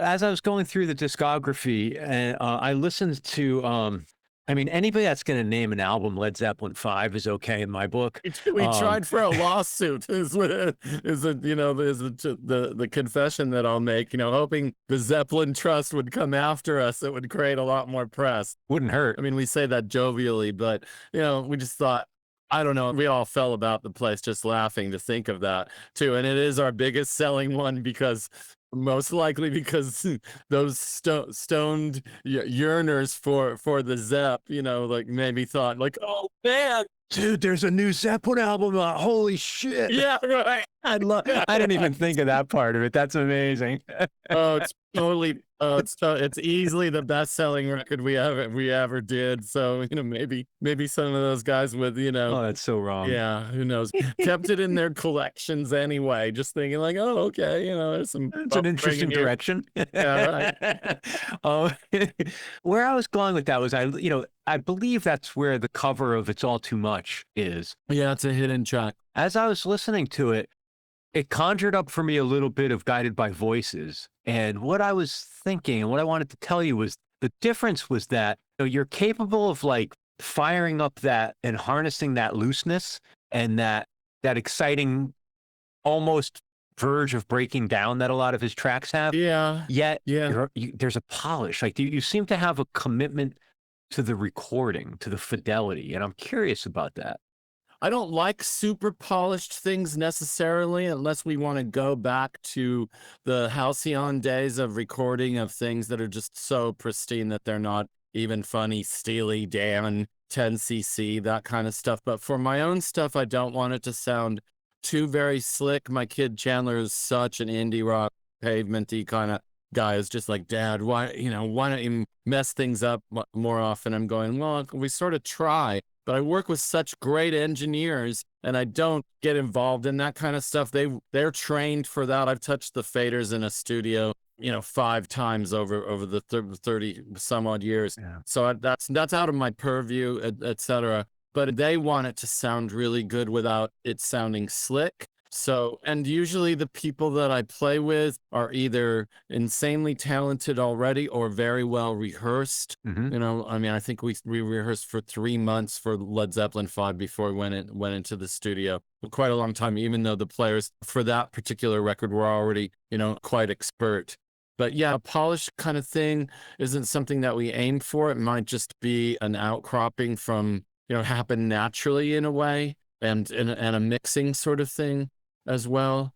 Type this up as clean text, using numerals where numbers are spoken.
as I was going through the discography, and I listened to, I mean, anybody that's going to name an album Led Zeppelin Five is okay in my book. We Um, tried for a lawsuit is what is it, the confession that I'll make, hoping the Zeppelin Trust would come after us. It would create a lot more press. wouldn't hurt. I mean, we say that jovially, but we just thought, I don't know, we all fell about the place just laughing to think of that too. And it is our biggest selling one because most likely because those stoned yearners for the Zepp, like maybe thought like, oh man, Dude, there's a new Zeppelin album. Holy shit. yeah, right. I didn't even think of that part of it. That's amazing. Oh, it's totally. Oh, it's easily the best selling record we ever did. So maybe some of those guys with Oh, that's so wrong. yeah, who knows, kept it in their collections anyway, just thinking like, oh, okay, there's some It's an interesting here. direction. Yeah, right. Um, where I was going with that was I believe that's where the cover of "It's All Too Much" is. Yeah, it's a hidden track. As I was listening to it, it conjured up for me a little bit of Guided by Voices. And what I was thinking and what I wanted to tell you was the difference was that you're capable of like firing up that and harnessing that looseness and that exciting, almost verge of breaking down that a lot of his tracks have. Yeah, Yet yeah. there's a polish. Like you seem to have a commitment to the recording, to the fidelity. And I'm curious about that. I don't like super polished things necessarily, unless we want to go back to the halcyon days of recording of things that are just so pristine that they're not even funny, Steely Dan, 10cc, that kind of stuff. But for my own stuff, I don't want it to sound too very slick. My kid Chandler is such an indie rock, pavementy kind of guy. Is just like, Dad, why don't you mess things up more often? I'm going, well, we sort of try. But I work with such great engineers and I don't get involved in that kind of stuff. They're trained for that. I've touched the faders in a studio, 5 times over the 30 some odd years. Yeah. So that's out of my purview, et cetera. But they want it to sound really good without it sounding slick. So, and usually the people that I play with are either insanely talented already or very well rehearsed. Hmm. I mean, I think we rehearsed for 3 months for Led Zeppelin 5 before we went into the studio. Quite a long time, even though the players for that particular record were already, quite expert. But yeah, a polished kind of thing isn't something that we aim for. It might just be an outcropping from, happen naturally in a way and a mixing sort of thing as well.